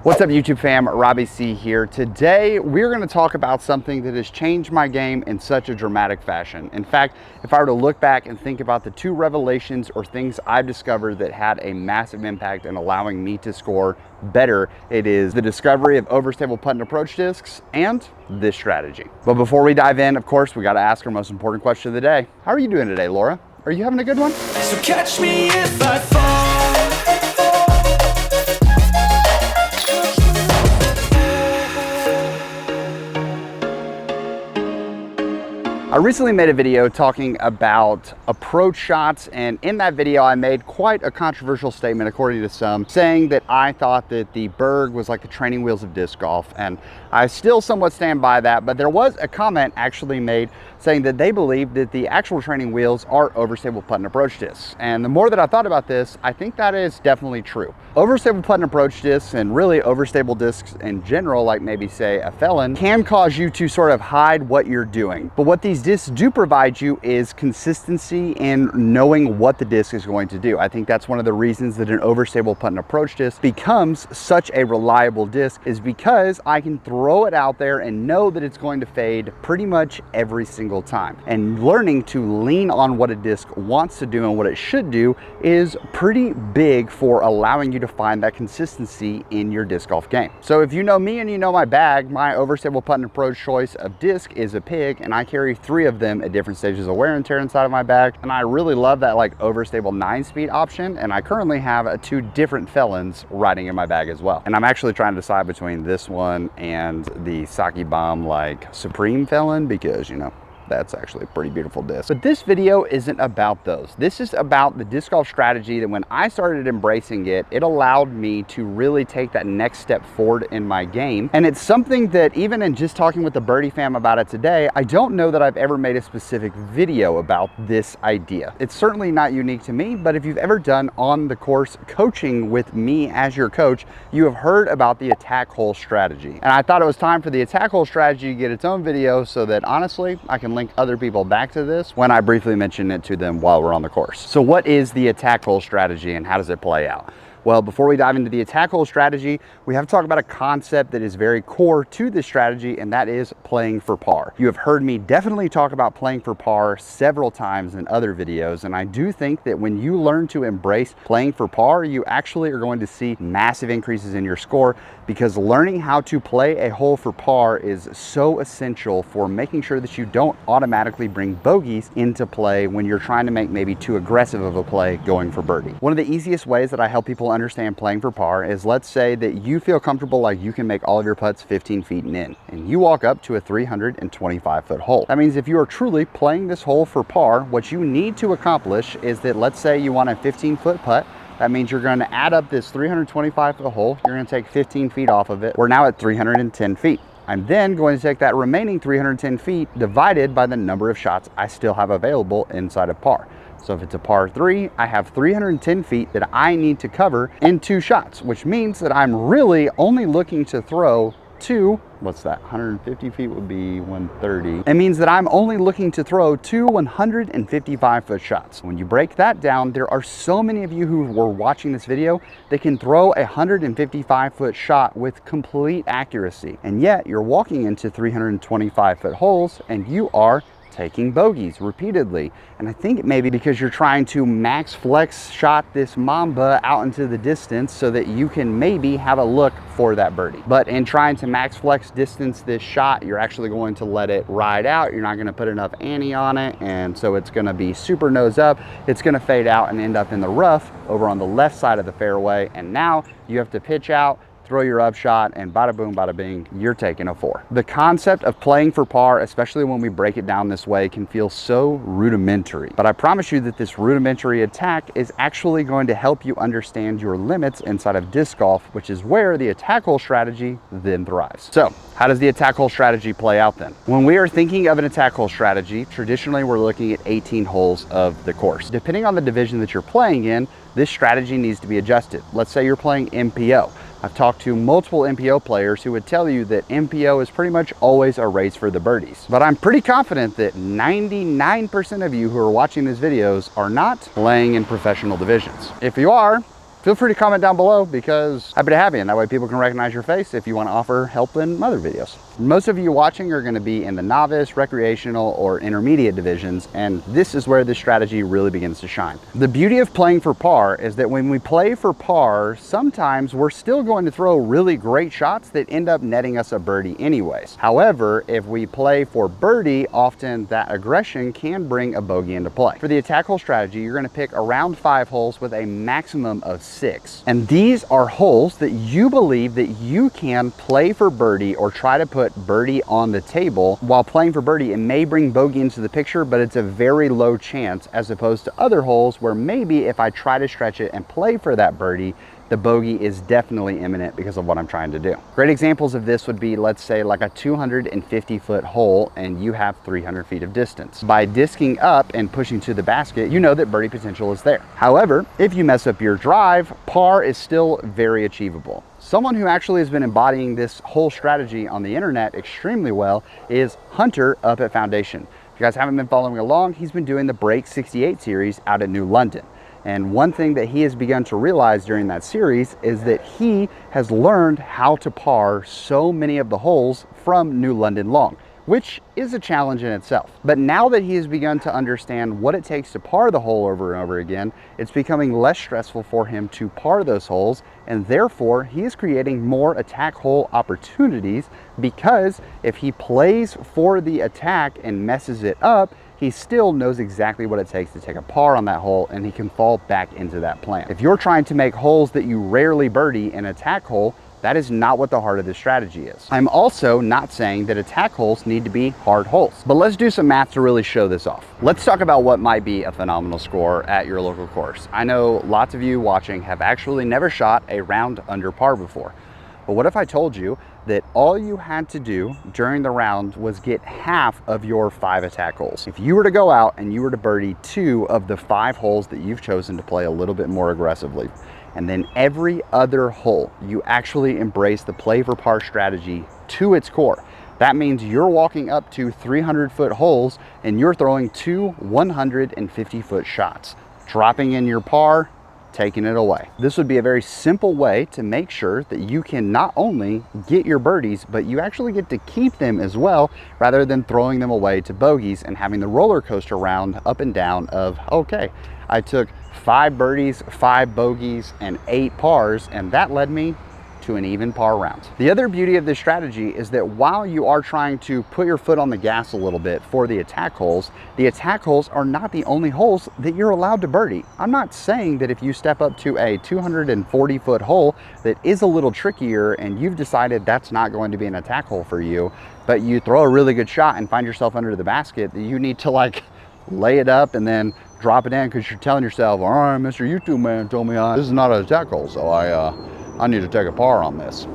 What's up YouTube fam, Robbie C here. Today we're going to talk about something that has changed my game in such a dramatic fashion. In fact, if I were to look back and think about the two revelations or things I've discovered that had a massive impact in allowing me to score better, it is the discovery of overstable putt and approach discs and this strategy. But before we dive in, of course, we got to ask our most important question of the day. How are you doing today, Laura? Are you having a good one? So catch me if I fall. I recently made a video talking about approach shots, and in that video I made quite a controversial statement, according to some, saying that I thought that the Berg was like the training wheels of disc golf, and I still somewhat stand by that. But there was a comment actually made saying that they believe that the actual training wheels are overstable putt and approach discs. And the more that I thought about this, I think that is definitely true. Overstable putt and approach discs, and really overstable discs in general, like maybe say a felon, can cause you to sort of hide what you're doing. But what these discs do provide you is consistency in knowing what the disc is going to do. I think that's one of the reasons that an overstable putt and approach disc becomes such a reliable disc, is because I can throw it out there and know that it's going to fade pretty much every single time. And learning to lean on what a disc wants to do and what it should do is pretty big for allowing you to find that consistency in your disc golf game. So if you know me and you know my bag, my overstable putt and approach choice of disc is a pig, and I carry 3 of them at different stages of wear and tear inside of my bag. And I really love that like overstable 9-speed option, and I currently have 2 different felons riding in my bag as well. And I'm actually trying to decide between this one and the Saki Bomb like Supreme felon, because you know, that's actually a pretty beautiful disc. But this video isn't about those. This is about the disc golf strategy that when I started embracing it, it allowed me to really take that next step forward in my game. And it's something that even in just talking with the Birdie fam about it today, I don't know that I've ever made a specific video about this idea. It's certainly not unique to me, but if you've ever done on the course coaching with me as your coach, you have heard about the attack hole strategy. And I thought it was time for the attack hole strategy to get its own video, so that honestly, I can link other people back to this when I briefly mention it to them while we're on the course. So what is the attack hole strategy and how does it play out? Well, before we dive into the attack hole strategy, we have to talk about a concept that is very core to this strategy, and that is playing for par. You have heard me definitely talk about playing for par several times in other videos, and I do think that when you learn to embrace playing for par, you actually are going to see massive increases in your score, because learning how to play a hole for par is so essential for making sure that you don't automatically bring bogeys into play when you're trying to make maybe too aggressive of a play going for birdie. One of the easiest ways that I help people understand playing for par is, let's say that you feel comfortable like you can make all of your putts 15 feet and in, and you walk up to a 325-foot hole. That means if you are truly playing this hole for par, what you need to accomplish is that, let's say you want a 15-foot putt. That means you're going to add up this 325-foot hole. You're going to take 15 feet off of it. We're now at 310 feet. I'm then going to take that remaining 310 feet divided by the number of shots I still have available inside of par. So if it's a par 3, I have 310 feet that I need to cover in 2 shots, which means that I'm really only looking to throw 2, what's that, 150 feet would be 130. It means that I'm only looking to throw 2 155-foot shots. When you break that down, there are so many of you who were watching this video that can throw a 155-foot shot with complete accuracy, and yet you're walking into 325-foot holes and you are taking bogeys repeatedly. And I think it may be because you're trying to max flex shot this mamba out into the distance so that you can maybe have a look for that birdie. But in trying to max flex distance this shot, you're actually going to let it ride out. You're not going to put enough ante on it, and so it's going to be super nose up. It's going to fade out and end up in the rough over on the left side of the fairway, and now you have to pitch out, throw your upshot, and bada boom, bada bing, you're taking a 4. The concept of playing for par, especially when we break it down this way, can feel so rudimentary. But I promise you that this rudimentary attack is actually going to help you understand your limits inside of disc golf, which is where the attack hole strategy then thrives. So how does the attack hole strategy play out then? When we are thinking of an attack hole strategy, traditionally we're looking at 18 holes of the course. Depending on the division that you're playing in, this strategy needs to be adjusted. Let's say you're playing MPO. I've talked to multiple MPO players who would tell you that MPO is pretty much always a race for the birdies. But I'm pretty confident that 99% of you who are watching these videos are not playing in professional divisions. If you are, feel free to comment down below because happy to have you, and that way people can recognize your face if you want to offer help in other videos. Most of you watching are going to be in the novice, recreational, or intermediate divisions, and this is where this strategy really begins to shine. The beauty of playing for par is that when we play for par, sometimes we're still going to throw really great shots that end up netting us a birdie anyways. However, if we play for birdie, often that aggression can bring a bogey into play. For the attack hole strategy, you're going to pick around 5 holes with a maximum of 6. And these are holes that you believe that you can play for birdie or try to put birdie on the table. While playing for birdie, it may bring bogey into the picture, but it's a very low chance as opposed to other holes where maybe if I try to stretch it and play for that birdie, the bogey is definitely imminent because of what I'm trying to do. Great examples of this would be, let's say, like a 250-foot hole and you have 300 feet of distance. By disking up and pushing to the basket, you know that birdie potential is there. However, if you mess up your drive, par is still very achievable. Someone who actually has been embodying this whole strategy on the internet extremely well is Hunter up at Foundation. If you guys haven't been following along, he's been doing the Break 68 series out at New London. And one thing that he has begun to realize during that series is that he has learned how to par so many of the holes from New London long, which is a challenge in itself. But now that he has begun to understand what it takes to par the hole over and over again, it's becoming less stressful for him to par those holes, and therefore he is creating more attack hole opportunities, because if he plays for the attack and messes it up, he still knows exactly what it takes to take a par on that hole, and he can fall back into that plan. If you're trying to make holes that you rarely birdie in attack hole, that is not what the heart of this strategy is. I'm also not saying that attack holes need to be hard holes, but let's do some math to really show this off. Let's talk about what might be a phenomenal score at your local course. I know lots of you watching have actually never shot a round under par before. But what if I told you that all you had to do during the round was get half of your 5 attack holes? If you were to go out and you were to birdie 2 of the 5 holes that you've chosen to play a little bit more aggressively, and then every other hole you actually embrace the play for par strategy to its core, that means you're walking up to 300-foot holes and you're throwing 2 150-foot shots, dropping in your par, taking it away. This would be a very simple way to make sure that you can not only get your birdies, but you actually get to keep them as well, rather than throwing them away to bogeys and having the roller coaster round up and down of, okay, I took 5 birdies, 5 bogeys, and 8 pars, and that led me to an even par round. The other beauty of this strategy is that while you are trying to put your foot on the gas a little bit for the attack holes are not the only holes that you're allowed to birdie. I'm not saying that if you step up to a 240-foot hole that is a little trickier and you've decided that's not going to be an attack hole for you, but you throw a really good shot and find yourself under the basket, that you need to like lay it up and then drop it in because you're telling yourself, all right, Mr. YouTube man told me this is not an attack hole, so I need to take a par on this.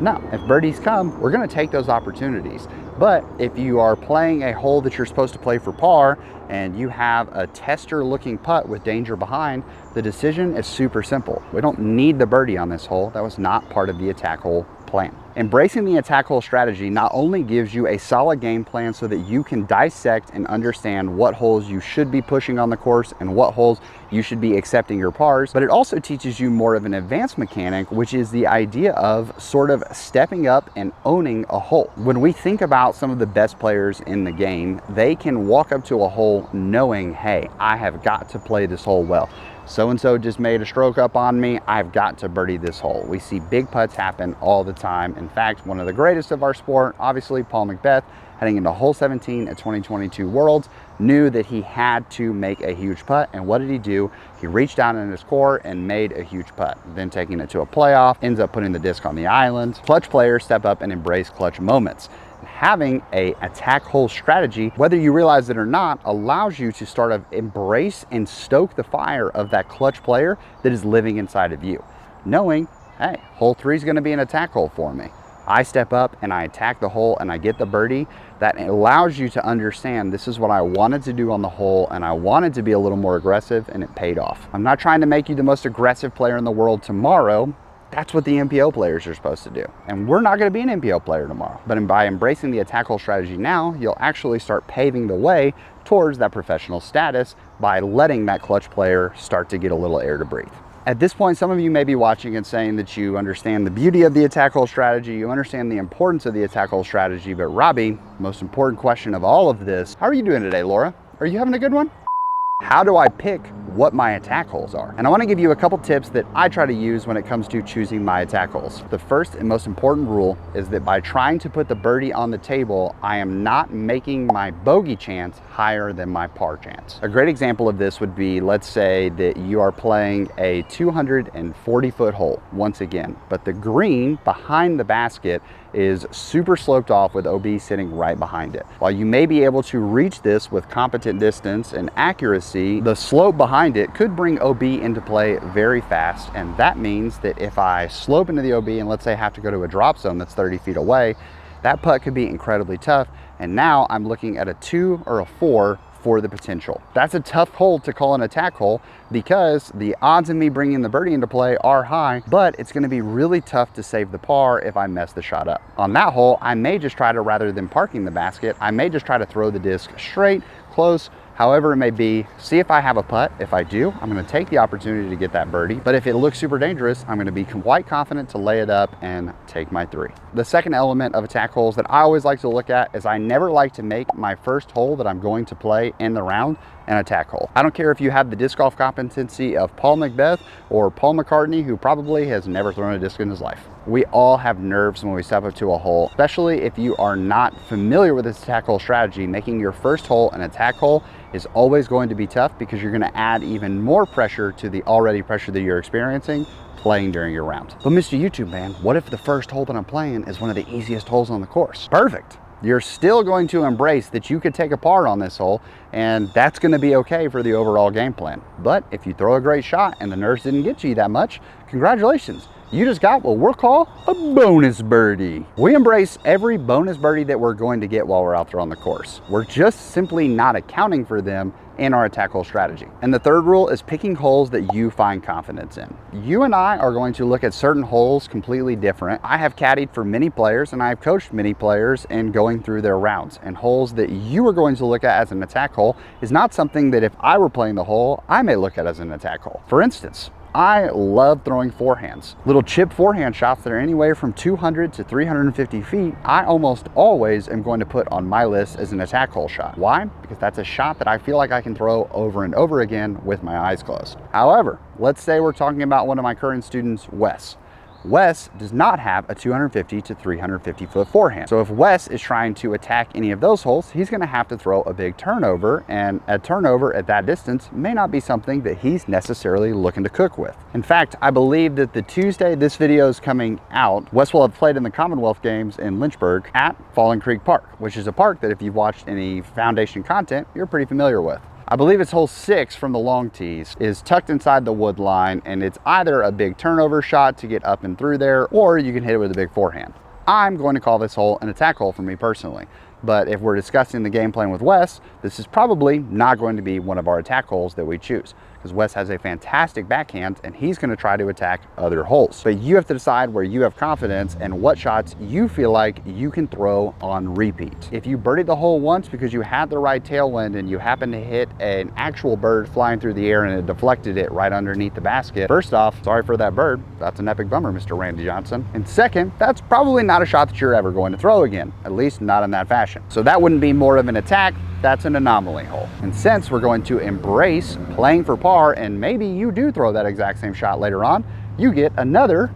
No, if birdies come, we're gonna take those opportunities. But if you are playing a hole that you're supposed to play for par and you have a tester looking putt with danger behind, the decision is super simple. We don't need the birdie on this hole. That was not part of the attack hole plan. Embracing the attack hole strategy not only gives you a solid game plan so that you can dissect and understand what holes you should be pushing on the course and what holes you should be accepting your pars, but it also teaches you more of an advanced mechanic, which is the idea of sort of stepping up and owning a hole. When we think about some of the best players in the game, they can walk up to a hole knowing, hey, I have got to play this hole well. So-and-so just made a stroke up on me, I've got to birdie this hole. We see big putts happen all the time. In fact, one of the greatest of our sport, obviously Paul McBeth, heading into hole 17 at 2022 Worlds, knew that he had to make a huge putt. And what did he do? He reached down in his core and made a huge putt, then taking it to a playoff, ends up putting the disc on the island. Clutch players step up and embrace clutch moments. Having a attack hole strategy, whether you realize it or not, allows you to start to embrace and stoke the fire of that clutch player that is living inside of you. Knowing, hey, hole 3 is gonna be an attack hole for me. I step up and I attack the hole and I get the birdie. That allows you to understand this is what I wanted to do on the hole and I wanted to be a little more aggressive, and it paid off. I'm not trying to make you the most aggressive player in the world tomorrow. That's what the MPO players are supposed to do. And we're not gonna be an MPO player tomorrow. But by embracing the attack hole strategy now, you'll actually start paving the way towards that professional status by letting that clutch player start to get a little air to breathe. At this point, some of you may be watching and saying that you understand the beauty of the attack hole strategy, you understand the importance of the attack hole strategy, but Robbie, most important question of all of this, how are you doing today, Laura? Are you having a good one? How do I pick what my attack holes are? And I want to give you a couple tips that I try to use when it comes to choosing my attack holes. The first and most important rule is that by trying to put the birdie on the table, I am not making my bogey chance higher than my par chance. A great example of this would be, let's say that you are playing a 240-foot hole once again, but the green behind the basket is super sloped off with OB sitting right behind it. While you may be able to reach this with competent distance and accuracy, the slope behind it could bring OB into play very fast, and that means that if I slope into the OB and let's say I have to go to a drop zone that's 30 feet away, that putt could be incredibly tough, and now I'm looking at a 2 or a 4 for the potential. That's a tough hole to call an attack hole because the odds of me bringing the birdie into play are high, but it's going to be really tough to save the par if I mess the shot up. On that hole, I may just try to, rather than parking the basket, I may just try to throw the disc straight, close, however it may be, see if I have a putt. If I do, I'm going to take the opportunity to get that birdie. But if it looks super dangerous, I'm going to be quite confident to lay it up and take my 3. The second element of attack holes that I always like to look at is I never like to make my first hole that I'm going to play in the round an attack hole. I don't care if you have the disc golf competency of Paul Macbeth or Paul McCartney, who probably has never thrown a disc in his life. We all have nerves when we step up to a hole, especially if you are not familiar with this attack hole strategy. Making your first hole an attack hole is always going to be tough because you're going to add even more pressure to the already pressure that you're experiencing playing during your round. But Mr. YouTube man, what if the first hole that I'm playing is one of the easiest holes on the course? Perfect. You're still going to embrace that you could take a par on this hole, and that's going to be okay for the overall game plan. But if you throw a great shot and the nerves didn't get you that much, congratulations. You just got what we'll call a bonus birdie. We embrace every bonus birdie that we're going to get while we're out there on the course. We're just simply not accounting for them in our attack hole strategy. And the third rule is picking holes that you find confidence in. You and I are going to look at certain holes completely different. I have caddied for many players and I've coached many players in going through their rounds, and holes that you are going to look at as an attack hole is not something that if I were playing the hole, I may look at as an attack hole. For instance, I love throwing forehands. Little chip forehand shots that are anywhere from 200 to 350 feet, I almost always am going to put on my list as an attack hole shot. Why? Because that's a shot that I feel like I can throw over and over again with my eyes closed. However, let's say we're talking about one of my current students, Wes. Wes does not have a 250 to 350 foot forehand. So if Wes is trying to attack any of those holes, he's going to have to throw a big turnover, and a turnover at that distance may not be something that he's necessarily looking to cook with. In fact, I believe that the Tuesday this video is coming out, Wes will have played in the Commonwealth Games in Lynchburg at Fallen Creek Park, which is a park that if you've watched any foundation content, you're pretty familiar with. I believe it's hole 6 from the long tees is tucked inside the wood line, and it's either a big turnover shot to get up and through there, or you can hit it with a big forehand. I'm going to call this hole an attack hole for me personally. But if we're discussing the game plan with Wes, this is probably not going to be one of our attack holes that we choose, because Wes has a fantastic backhand and he's going to try to attack other holes. But you have to decide where you have confidence and what shots you feel like you can throw on repeat. If you birdied the hole once because you had the right tailwind and you happened to hit an actual bird flying through the air and it deflected it right underneath the basket, first off, sorry for that bird. That's an epic bummer, Mr. Randy Johnson. And second, that's probably not a shot that you're ever going to throw again, at least not in that fashion. So that wouldn't be more of an attack, that's an anomaly hole. And since we're going to embrace playing for par, and maybe you do throw that exact same shot later on, you get another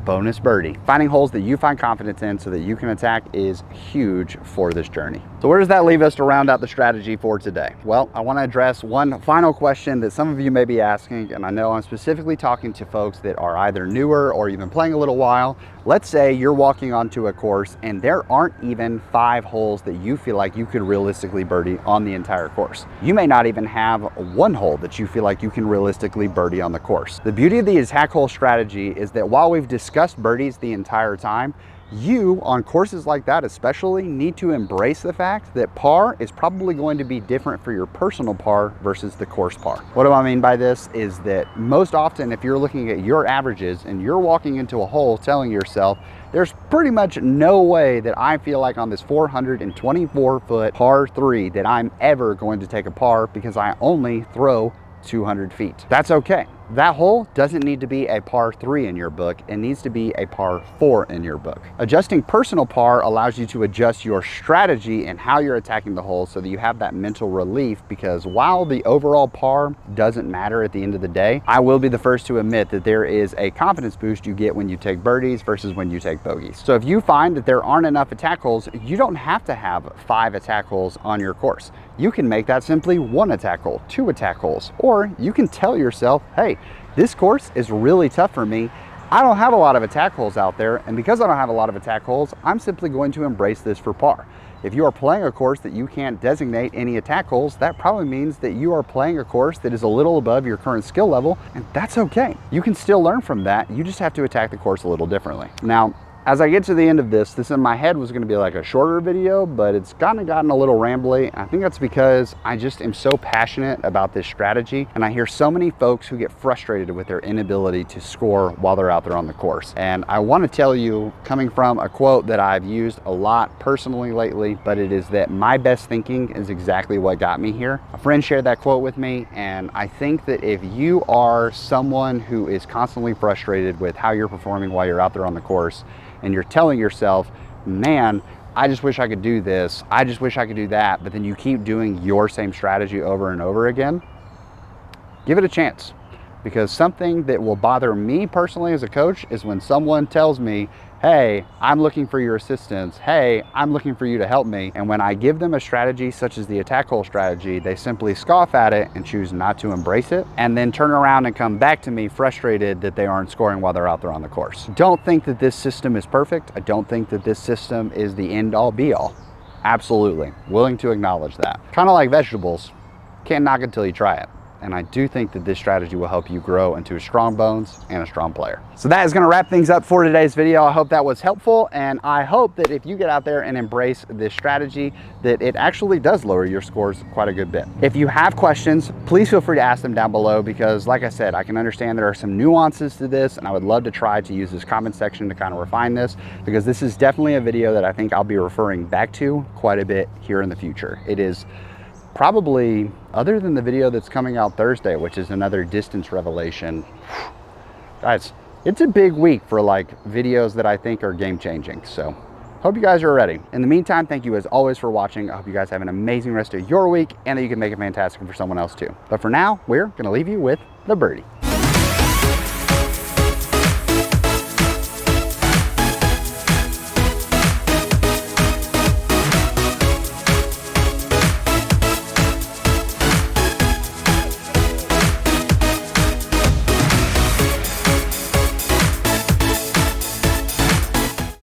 bonus birdie. Finding holes that you find confidence in so that you can attack is huge for this journey. So where does that leave us to round out the strategy for today? Well, I want to address one final question that some of you may be asking, and I know I'm specifically talking to folks that are either newer or you've been playing a little while. Let's say you're walking onto a course and there aren't even 5 holes that you feel like you could realistically birdie on the entire course. You may not even have 1 hole that you feel like you can realistically birdie on the course. The beauty of the attack hole strategy is that while we've discussed birdies the entire time, you on courses like that especially need to embrace the fact that par is probably going to be different for your personal par versus the course par. What do I mean by this is that most often if you're looking at your averages and you're walking into a hole telling yourself there's pretty much no way that I feel like on this 424 foot par 3 that I'm ever going to take a par because I only throw 200 feet. That's okay. that hole doesn't need to be a par 3 in your book. It needs to be a par 4 in your book. Adjusting personal par allows you to adjust your strategy and how you're attacking the hole so that you have that mental relief, because while the overall par doesn't matter at the end of the day, I will be the first to admit that there is a confidence boost you get when you take birdies versus when you take bogeys. So if you find that there aren't enough attack holes, you don't have to have 5 attack holes on your course. You can make that simply 1 attack hole, 2 attack holes, or you can tell yourself, hey, this course is really tough for me. I don't have a lot of attack holes out there, and because I don't have a lot of attack holes, I'm simply going to embrace this for par. If you are playing a course that you can't designate any attack holes, that probably means that you are playing a course that is a little above your current skill level, and that's okay. You can still learn from that. You just have to attack the course a little differently. Now, as I get to the end of this in my head was going to be like a shorter video, but it's kind of gotten a little rambly. I think that's because I just am so passionate about this strategy, and I hear so many folks who get frustrated with their inability to score while they're out there on the course. And I want to tell you, coming from a quote that I've used a lot personally lately, but it is that my best thinking is exactly what got me here. A friend shared that quote with me, and I think that if you are someone who is constantly frustrated with how you're performing while you're out there on the course, and you're telling yourself, man, I just wish I could do this, I just wish I could do that, but then you keep doing your same strategy over and over again, give it a chance. Because something that will bother me personally as a coach is when someone tells me, hey, I'm looking for your assistance, hey, I'm looking for you to help me. And when I give them a strategy such as the attack hole strategy, they simply scoff at it and choose not to embrace it, and then turn around and come back to me frustrated that they aren't scoring while they're out there on the course. Don't think that this system is perfect. I don't think that this system is the end all be all. Absolutely, willing to acknowledge that. Kind of like vegetables, can't knock it until you try it. And I do think that this strategy will help you grow into a strong bones and a strong player. So that is going to wrap things up for today's video. I hope that was helpful, and I hope that if you get out there and embrace this strategy, that it actually does lower your scores quite a good bit. If you have questions, please feel free to ask them down below, because like I said, I can understand there are some nuances to this, and I would love to try to use this comment section to kind of refine this, because this is definitely a video that I think I'll be referring back to quite a bit here in the future. It is probably, other than the video that's coming out Thursday, which is another distance revelation, guys, it's a big week for like videos that I think are game changing. So hope you guys are ready. In the meantime, thank you as always for watching. I hope you guys have an amazing rest of your week, and that you can make it fantastic for someone else too. But for now, we're gonna leave you with the birdie.